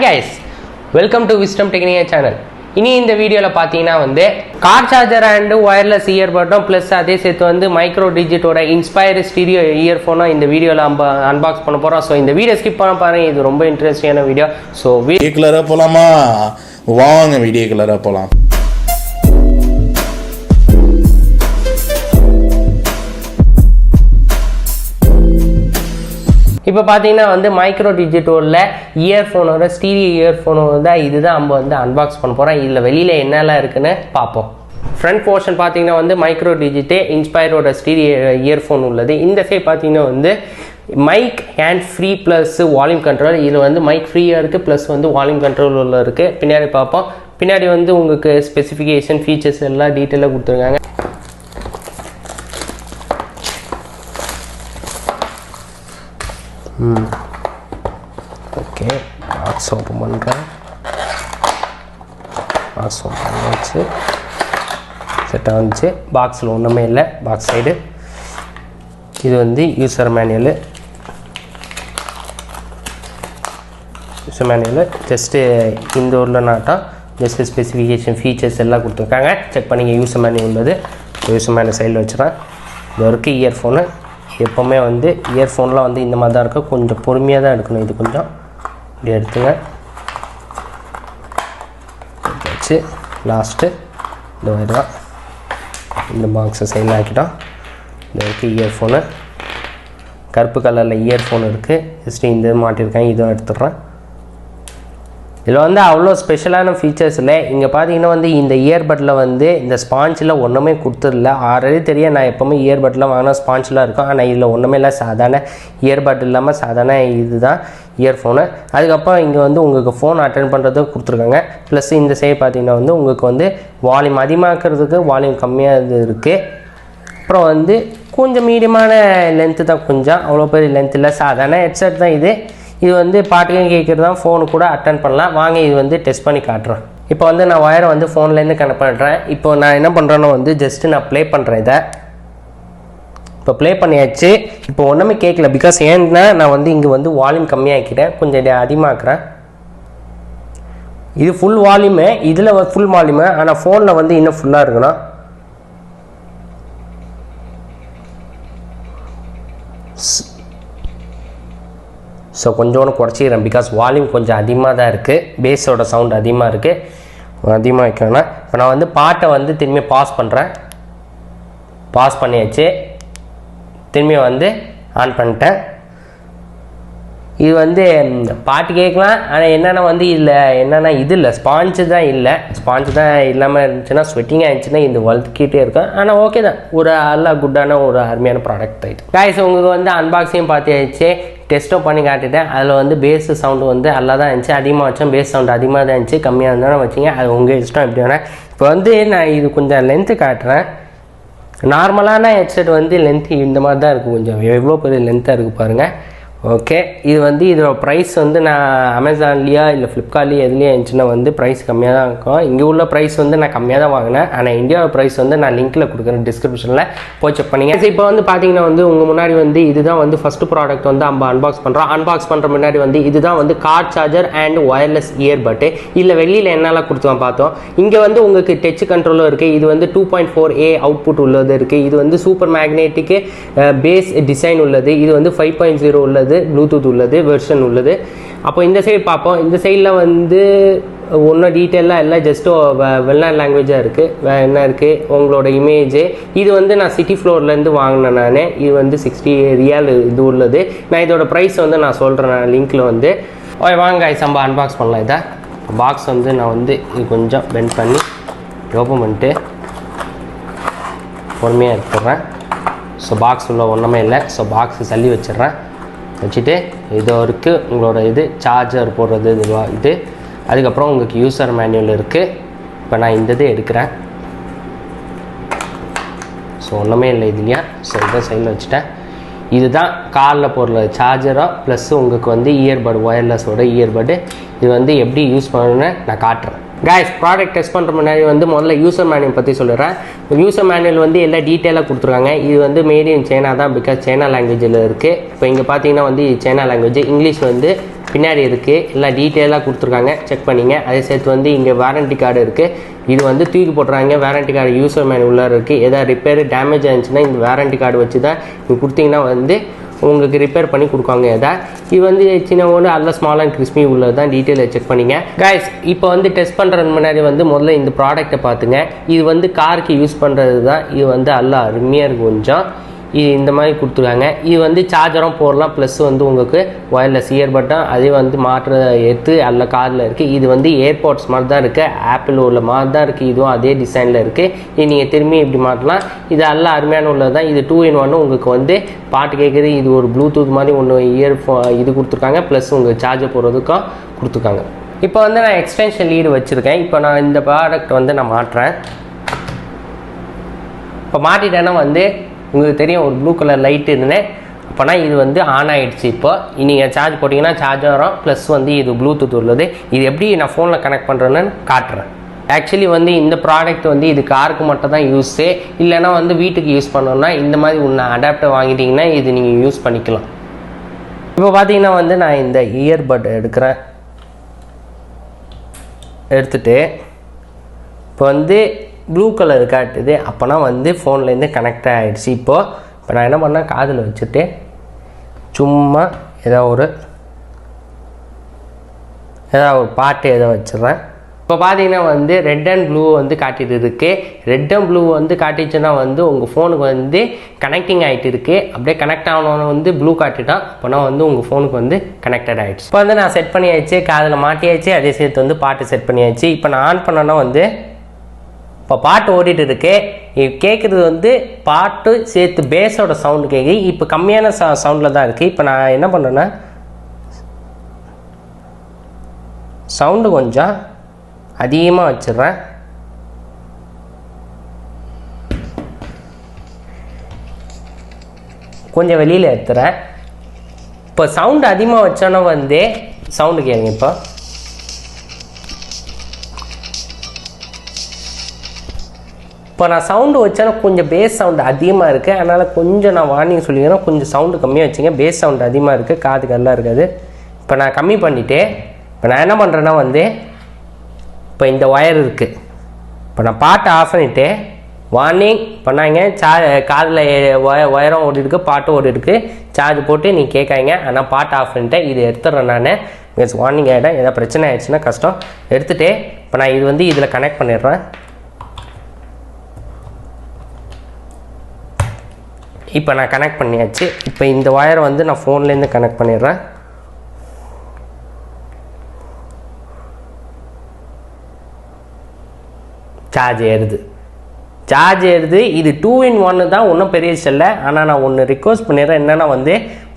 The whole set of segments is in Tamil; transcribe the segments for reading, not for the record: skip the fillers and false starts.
guys, welcome to Wisdom Technique channel. இனி இந்த வீடியோல பாத்தீங்கன்னா வந்து கார் சார்ஜர் அண்ட் வயர்லெஸ் இயர்பட்டும் பிளஸ் அதே சேர்த்து வந்து மைக்ரோ டிஜிட்டோட இன்ஸ்பயர் ஸ்டீரியோ இயர்ஃபோனும் இந்த வீடியோல அன்பாக்ஸ் பண்ண போறோம். ஸோ இந்த வீடியோ ஸ்கிப் பண்ண பாருங்க, இது ரொம்ப இன்ட்ரெஸ்டிங்கான வீடியோ. ஸோ வீடியோ கிளரா போலாமா? வாங்க வீடியோ கிளரா போலாம். இப்போ பார்த்தீங்கன்னா வந்து மைக்ரோ டிஜிட்டோட இயர்ஃபோனோட ஸ்டீரியோ இயர்ஃபோனோட இதுதான் நம்ம வந்து அன்பாக்ஸ் பண்ண போகிறோம். இதில் வெளியில் என்னெல்லாம் இருக்குன்னு பார்ப்போம். ஃப்ரண்ட் போர்ஷன் பார்த்தீங்கன்னா வந்து மைக்ரோ டிஜிட்டே இன்ஸ்பயரோட ஸ்டீரியோ இயர்ஃபோன் உள்ளது. இந்த சைட் பார்த்தீங்கன்னா வந்து mic hand free plus volume control. இதில் வந்து மைக் ஃப்ரீயாக இருக்குது ப்ளஸ் வந்து வால்யூம் கண்ட்ரோல் உள்ள இருக்குது. பின்னாடி பார்ப்போம். பின்னாடி வந்து உங்களுக்கு ஸ்பெசிஃபிகேஷன் ஃபீச்சர்ஸ் எல்லாம் டீட்டெயிலாக கொடுத்துருக்காங்க. ஓகே, பாக்ஸ் ஓப்பன் பண்ணுறேன். பாக்ஸ் ஓப்பன் பண்ணிச்சு, செட்டாக வந்துச்சு. பாக்ஸில் ஒன்றுமே இல்லை. பாக்ஸ் சைடு இது வந்து யூசர் மேனுவலு. ஜஸ்ட்டு இந்த ஊரில் நாட்டம் ஜஸ்ட்டு ஸ்பெசிஃபிகேஷன் ஃபீச்சர்ஸ் எல்லாம் கொடுத்துருக்காங்க. செக் பண்ணிங்க. யூசர் மேனுவல் உள்ளது. யூசர் மேனுவல் சைடில் வச்சுறேன். இது வரைக்கும் இயர்ஃபோனு. எப்போவுமே வந்து இயர்ஃபோன்லாம் வந்து இந்த மாதிரி தான் இருக்கும். கொஞ்சம் பொறுமையாக தான் எடுக்கணும். இது கொஞ்சம் இப்படி எடுத்துங்க. வச்சு லாஸ்ட்டு இந்த மாதிரி தான் இந்த பாக்ஸை சைடில் ஆக்கிட்டோம். இது இருக்குது இயர்ஃபோனு. கருப்பு கலரில் இயர்ஃபோன் இருக்குது. ஜஸ்ட்டு இந்த மாட்டியிருக்கேன். இதுவும் எடுத்துடுறேன். இதில் வந்து அவ்வளோ ஸ்பெஷலான ஃபீச்சர்ஸ் இல்லை. இங்கே பார்த்தீங்கன்னா வந்து இந்த இயர்பட்டில் வந்து இந்த ஸ்பாஞ்சில் ஒன்றுமே கொடுத்துடல. ஆல்ரெடி தெரியும், நான் எப்போவுமே இயர்பட்டில் வாங்கினா ஸ்பாஞ்செலாம் இருக்கும். ஆனால் இதில் ஒன்றுமே இல்லை. சாதாரண இயர்பட் இல்லாமல் சாதாரண இதுதான் இயர்ஃபோனு. அதுக்கப்புறம் இங்கே வந்து உங்களுக்கு ஃபோன் அட்டென்ட் பண்ணுறதுக்கு கொடுத்துருக்காங்க. ப்ளஸ் இந்த சைடு பார்த்தீங்கன்னா வந்து உங்களுக்கு வந்து வால்யூம் அதிகமாக்கிறதுக்கு வால்யூம் கம்மியாக இது இருக்குது. அப்புறம் வந்து கொஞ்சம் மீடியமான லென்த்து தான். கொஞ்சம் அவ்வளோ பெரிய லென்த் இல்லை. சாதாரண ஹெட்செட் தான் இது. இது வந்து பாட்டுக்கும் கேட்குறது தான். ஃபோனு கூட அட்டன் பண்ணலாம். வாங்க இது வந்து டெஸ்ட் பண்ணி காட்டுறேன். இப்போ வந்து நான் ஒயரை வந்து ஃபோன்லேருந்து கனெக்ட் பண்ணுறேன். இப்போ நான் என்ன பண்ணுறேன்னா வந்து ஜஸ்ட்டு நான் ப்ளே பண்ணுறேன். இதை இப்போ ப்ளே பண்ணியாச்சு. இப்போ ஒன்றுமே கேட்கல. பிகாஸ் ஏன்னா நான் வந்து இங்கே வந்து வால்யூம் கம்மியாக்கிட்டேன், கொஞ்சம் அதிகமாக்குறேன். இது ஃபுல் வால்யூமு, இதில் ஃபுல் வால்யூமு. ஆனால் ஃபோனில் வந்து இன்னும் ஃபுல்லாக இருக்கணும். ஸோ கொஞ்சோன்னு குறைச்சிக்கிறேன். பிகாஸ் வால்யூம் கொஞ்சம் அதிகமாக தான் இருக்குது. பேஸோட சவுண்ட் அதிகமாக இருக்குது. அதிகமாக வைக்கணும்னா இப்போ நான் வந்து பாட்டை வந்து திரும்பி பாஸ் பண்ணுறேன். பாஸ் பண்ணியாச்சு. திரும்பி வந்து ஆன் பண்ணிட்டேன். இது வந்து பாட்டு கேட்கலாம். ஆனால் என்னென்னா வந்து இதில் என்னென்னா இது இல்லை, ஸ்பாஞ்சு தான் இல்லை. ஸ்பாஞ்சு தான் இல்லாமல் இருந்துச்சுன்னா ஸ்வெட்டிங் ஆகிடுச்சுன்னா இந்த வளர்த்துக்கிட்டே இருக்கும். ஆனால் ஓகே தான், ஒரு நல்ல குட்டான ஒரு அருமையான ப்ராடக்ட் ஆகிட்டு. கைஸ், உங்களுக்கு வந்து அன்பாக்சிங் பார்த்தாச்சு, டெஸ்ட்டோ பண்ணி காட்டிட்டேன். அதில் வந்து பேஸ் சவுண்டு வந்து நல்லா தான் இருந்துச்சு. அதிகமாக வச்சோம், பேஸ் சவுண்டு அதிகமாக தான் இருந்துச்சு. கம்மியாக இருந்தாலும் வச்சிங்க, அது உங்கள் இஷ்டம் எப்படி வேணால். இப்போ வந்து நான் இது கொஞ்சம் லென்த்து காட்டுறேன். நார்மலான ஹெட்செட் வந்து லென்த்து இந்த மாதிரி தான் இருக்குது. கொஞ்சம் எவ்வளோ பெரிய லென்த்தாக இருக்குது பாருங்கள். ஓகே, இது வந்து இதோட ப்ரைஸ் வந்து நான் அமேசான்லேயா இல்லை ஃப்ளிப்கார்ட்லேயே எதுலேயே இருந்துச்சுன்னா வந்து ப்ரைஸ் கம்மியாக தான் இருக்கும். இங்கே உள்ள ப்ரைஸ் வந்து நான் கம்மியாக தான் வாங்கினேன். ஆனால் இந்தியாவோட ப்ரைஸ் வந்து நான் லிங்க்கில் கொடுக்குறேன், டிஸ்கிரிப்ஷனில் போய் செக் பண்ணிங்க. இப்போ வந்து பார்த்தீங்கன்னா வந்து உங்கள் முன்னாடி வந்து இதுதான் வந்து ஃபஸ்ட்டு ப்ராடக்ட் வந்து நம்ம அன்பாக்ஸ் பண்ணுறோம். அன்பாக்ஸ் பண்ணுற முன்னாடி வந்து இதுதான் வந்து கார் சார்ஜர் அண்ட் ஒயர்லெஸ் இயர்பட்டு. இல்லை வெளியில் என்னெல்லாம் கொடுத்துவான் பார்த்தோம். இங்கே வந்து உங்களுக்கு டச் கண்ட்ரோலும் இருக்குது. இது வந்து 2.4A அவுட்புட் உள்ளது இருக்குது. இது வந்து சூப்பர் மேக்னெட்டிக்கு பேஸ் டிசைன் உள்ளது. இது வந்து 5.0 உள்ளது. ப்ளூடூத் உள்ளது, வெர்ஷன் உள்ளது. அப்போ இந்த சைடு பார்ப்போம். இந்த சைடில் வந்து ஒன்றும் டீட்டெயிலாக இல்லை, ஜஸ்ட்டு வெளிநாடு லாங்குவேஜாக இருக்குது. என்ன இருக்குது உங்களோட இமேஜு. இது வந்து நான் சிட்டி ஃப்ளோர்லேருந்து வாங்கினேன் நான். இது வந்து 60 ரியால் இது உள்ளது. நான் இதோட ப்ரைஸ் வந்து நான் சொல்கிறேன் நான் லிங்க்கில் வந்து. ஓகே, வாங்க நம்ம அன்பாக்ஸ் பண்ணலாம். இதை பாக்ஸ் வந்து நான் வந்து இது கொஞ்சம் பெண்ட் பண்ணி ஓப்பன் பண்ணிட்டு பொறுமையாக எடுத்துடுறேன். ஸோ பாக்ஸ் உள்ள ஒன்றுமே இல்லை. ஸோ பாக்ஸை தள்ளி வச்சிடுறேன். வச்சுட்டு இது இருக்குது உங்களோட இது சார்ஜர் போடுறது இது. அதுக்கப்புறம் உங்களுக்கு யூசர் மேனுவல் இருக்குது. இப்போ நான் இந்த இது எடுக்கிறேன். ஸோ ஒன்றுமே இல்லை இதுலையா. ஸோ இதை சைடில் வச்சுட்டேன். இதுதான் காலில் போடுற சார்ஜராக ப்ளஸ் உங்களுக்கு வந்து இயர்பட், ஒயர்லெஸோட இயர்பட்டு. இது வந்து எப்படி யூஸ் பண்ணணுன்னு நான் காட்டுறேன். guys, ப்ராடக்ட் டெஸ்ட் பண்ணுற முன்னாடி வந்து முதல்ல யூசர் மேனுவல் பற்றி சொல்லிடுறேன். யூசர் மேனுவல் வந்து எல்லா டீட்டெயிலாக கொடுத்துருக்காங்க. இது வந்து மேட் இன் சைனா தான், பிகாஸ் சைனா லாங்குவேஜில் இருக்குது. இப்போ இங்கே பார்த்தீங்கன்னா வந்து சைனா லாங்குவேஜ். இங்கிலீஷ் வந்து பின்னாடி இருக்குது, எல்லாம் டீட்டெயிலாக கொடுத்துருக்காங்க, செக் பண்ணிங்க. அதே சேர்த்து வந்து இங்கே வாரண்டி கார்டு இருக்குது, இது வந்து தூக்கி போட்டுறாங்க. வாரண்டி கார்டு யூசர் மேனுவல் உள்ளே இருக்குது. எதாவது ரிப்பேர் டேமேஜ் ஆச்சுன்னா இந்த வாரண்டி கார்டு வச்சு தான் நீங்கள் கொடுத்தீங்கன்னா வந்து உங்களுக்கு ரிப்பேர் பண்ணி கொடுப்பாங்க. இது வந்து சின்ன ஒன்று அல்ல ஸ்மால் அண்ட் கிறிஸ்பி உள்ளது தான், டீட்டெயிலில் செக் பண்ணிங்க கைஸ். இப்போ வந்து டெஸ்ட் பண்ணுறதுக்கு முன்னாடி வந்து முதல்ல இந்த ப்ராடக்ட்டை பார்த்துங்க. இது வந்து காருக்கு யூஸ் பண்ணுறது தான். இது வந்து அல்ல அருமையாக இருக்குது. கொஞ்சம் இது இந்த மாதிரி கொடுத்துருக்காங்க. இது வந்து சார்ஜரும் போடலாம், ப்ளஸ் வந்து உங்களுக்கு ஒயர்லெஸ் இயர்பட்டும் அதே வந்து மாற்ற எடுத்து அல்ல காரில் இருக்குது. இது வந்து ஏர்பாட்ஸ் மாதிரி தான் இருக்குது, ஆப்பிள் உள்ள மாதிரி தான் இருக்குது. இதுவும் அதே டிசைனில் இருக்குது. இது நீங்கள் திரும்பி இப்படி மாட்டலாம். இது அல்ல அருமையான உள்ளது தான். இது 2-in-1 உங்களுக்கு வந்து பாட்டு கேட்குறது. இது ஒரு ப்ளூடூத் மாதிரி ஒன்று இது கொடுத்துருக்காங்க, ப்ளஸ் உங்களுக்கு சார்ஜர் போடுறதுக்கும் கொடுத்துருக்காங்க. இப்போ வந்து நான் எக்ஸ்டென்ஷன் லீடு வச்சுருக்கேன். இப்போ நான் இந்த ப்ராடக்ட் வந்து நான் மாட்டுறேன். இப்போ மாட்டிட்டேன்னா வந்து உங்களுக்கு தெரியும் ஒரு ப்ளூ கலர் லைட் இருந்தேன். அப்போனா இது வந்து ஆன் ஆகிடுச்சு. இப்போ நீங்கள் சார்ஜ் போட்டிங்கன்னா சார்ஜர் வரும், ப்ளஸ் வந்து இது ப்ளூடூத் உள்ளது. இது எப்படி நான் ஃபோனில் கனெக்ட் பண்ணுறேன்னு காட்டுறேன். ஆக்சுவலி வந்து இந்த ப்ராடக்ட் வந்து இது காருக்கு மட்டும் தான் யூஸு, இல்லைனா வந்து வீட்டுக்கு யூஸ் பண்ணோன்னா இந்த மாதிரி ஒன்று அடாப்டர் வாங்கிட்டிங்கன்னா இது நீங்கள் யூஸ் பண்ணிக்கலாம். இப்போ பார்த்தீங்கன்னா வந்து நான் இந்த இயர்பட் எடுக்கிறேன். எடுத்துகிட்டு இப்போ வந்து ப்ளூ கலர் காட்டுது. அப்போனா வந்து ஃபோன்லேருந்து கனெக்ட் ஆகிடுச்சு. இப்போ நான் என்ன பண்ணேன், காதில் வச்சுட்டு சும்மா ஏதாவது ஒரு பாட்டு ஏதோ வச்சிடுறேன். இப்போ பார்த்தீங்கன்னா வந்து ரெட் அண்ட் ப்ளூ வந்து காட்டிட்டு இருக்குது. ரெட் அண்ட் ப்ளூ வந்து காட்டிச்சுன்னா வந்து உங்கள் ஃபோனுக்கு வந்து கனெக்டிங் ஆகிட்டு இருக்குது. அப்படியே கனெக்ட் ஆகணும்னு வந்து ப்ளூ காட்டிட்டான். அப்போனா வந்து உங்கள் ஃபோனுக்கு வந்து கனெக்டட் ஆகிடுச்சு. இப்போ வந்து நான் செட் பண்ணியாச்சு, காதில் மாட்டியாச்சு, அதே சேர்த்து வந்து பாட்டு செட் பண்ணியாச்சு. இப்போ நான் ஆன் பண்ணேன்னா வந்து இப்போ பாட்டு ஓடிட்டு இருக்கு. கேட்குறது வந்து பாட்டு சேர்த்து பேஸோட சவுண்டு கேட்குது. இப்போ கம்மியான சவுண்டில் தான் இருக்குது. இப்போ நான் என்ன பண்ணுறேன்னா சவுண்டு கொஞ்சம் அதிகமாக வச்சிடுறேன். கொஞ்சம் வெளியில் எடுத்துறேன். இப்போ சவுண்டு அதிகமாக வச்சோன்னா வந்து சவுண்டு கேளுங்க. இப்போ நான் சவுண்டு வச்சாலும் கொஞ்சம் பேஸ் சவுண்டு அதிகமாக இருக்குது. அதனால் கொஞ்சம் நான் வார்னிங் சொல்லிக்கிறேன், கொஞ்சம் சவுண்டு கம்மியாக வச்சுங்க. பேஸ் சவுண்டு அதிகமாக இருக்குது, காதுக்கு நல்லா இருக்காது. இப்போ நான் கம்மி பண்ணிவிட்டு இப்போ நான் என்ன பண்ணுறேன்னா வந்து இப்போ இந்த ஒயர் இருக்குது. இப்போ நான் பாட்டை ஆஃப் பண்ணிவிட்டு வார்னிங் பண்ணாங்க. காதில் ஒயரும் ஓடி இருக்குது, பாட்டும் ஓடி இருக்குது. சார்ஜ் போட்டு நீங்கள் கேட்காங்க. ஆனால் பாட்டு ஆஃப் பண்ணிட்டேன். இது எடுத்துடுறேன் நான். மீன்ஸ் வார்னிங் ஆகிடும், ஏதாவது பிரச்சனை ஆகிடுச்சுன்னா கஷ்டம். எடுத்துகிட்டு இப்போ நான் இது வந்து இதில் கனெக்ட் பண்ணிடுறேன். இப்போ நான் கனெக்ட் பண்ணியாச்சு. இப்போ இந்த ஒயரை வந்து நான் ஃபோன்லேருந்து கனெக்ட் பண்ணிடுறேன். சார்ஜ் ஏறுது. இது 2-in-1 தான், ஒன்றும் பெரிய செல்ல. ஆனால் நான் ஒன்று ரிக்வஸ்ட் பண்ணிடுறேன், என்னென்னா வந்து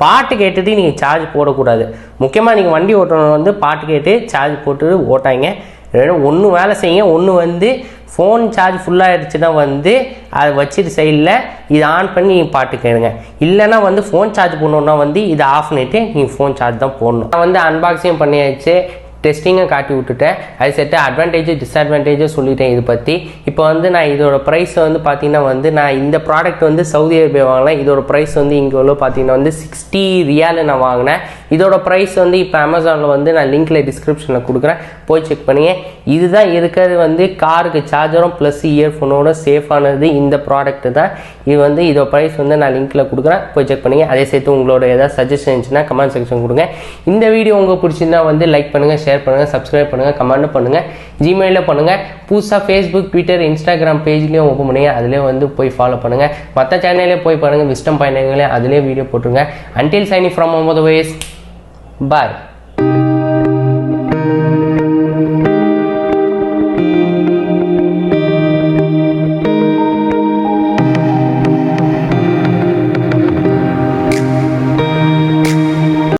பாட்டு கேட்டுட்டு நீங்கள் சார்ஜ் போடக்கூடாது. முக்கியமாக நீங்கள் வண்டி ஓட்டுறவங்க வந்து பாட்டு கேட்டு சார்ஜ் போட்டு ஓட்டாங்க. ஒன்று வேலை செய்யுங்க. ஒன்று வந்து ஃபோன் சார்ஜ் ஃபுல்லாகிடுச்சுன்னா வந்து அதை வச்சுட்டு சைடில் இதை ஆன் பண்ணி நீங்கள் பாட்டு கேளுங்க. இல்லைனா வந்து ஃபோன் சார்ஜ் பண்ணணுன்னா வந்து இதை ஆஃப் பண்ணிவிட்டு நீங்கள் ஃபோன் சார்ஜ் தான் போடணும். நான் வந்து அன்பாக்சிங் பண்ணியாச்சு, டெஸ்டிங்கை காட்டி விட்டுட்டேன். அது செட்டு அட்வான்டேஜ் டிஸ்அட்வான்டேஜஸ் சொல்லிட்டேன் இது பற்றி. இப்போ வந்து நான் இதோட ப்ரைஸ் வந்து பார்த்தீங்கன்னா வந்து நான் இந்த ப்ராடக்ட் வந்து சவுதி அரேபியா வாங்கினேன். இதோட ப்ரைஸ் வந்து இங்கே உள்ள பார்த்தீங்கன்னா வந்து 60 ரியால் நான் வாங்கினேன். இதோட ப்ரைஸ் வந்து இப்போ அமேசானில் வந்து நான் லிங்க்கில் டிஸ்கிரிப்ஷனில் கொடுக்குறேன், போய் செக் பண்ணிங்க. இதுதான் இருக்கிறது வந்து காருக்கு சார்ஜரும் ப்ளஸ் இயர்ஃபோனோட சேஃபானது இந்த ப்ராடக்ட்டு தான். இது வந்து இதோட ப்ரைஸ் வந்து நான் லிங்க்கில் கொடுக்குறேன், போய் செக் பண்ணிங்க. அதே சேர்த்து உங்களோட ஏதாவது சஜஷன் இருந்துச்சுன்னா கமெண்ட் செக்ஷன் கொடுங்க. இந்த வீடியோ உங்களுக்கு பிடிச்சிருந்தா வந்து லைக் பண்ணுங்கள், ஷேர் பண்ணுங்கள், சப்ஸ்கிரைப் பண்ணுங்கள், கமெண்ட் பண்ணுங்கள், ஜிமெயிலில் பண்ணுங்கள். புதுசாக ஃபேஸ்புக், ட்விட்டர், இன்ஸ்டாகிராம் பேஜ்லேயும் ஓப்பன் பண்ணுங்கள். அதிலே வந்து போய் ஃபாலோ பண்ணுங்கள். மற்ற சேனல்லே போய் பாருங்கள், விஸ்டம் பயணங்களே அதிலே வீடியோ போட்டுருங்க. Until signing from Mohammad Wais, bye.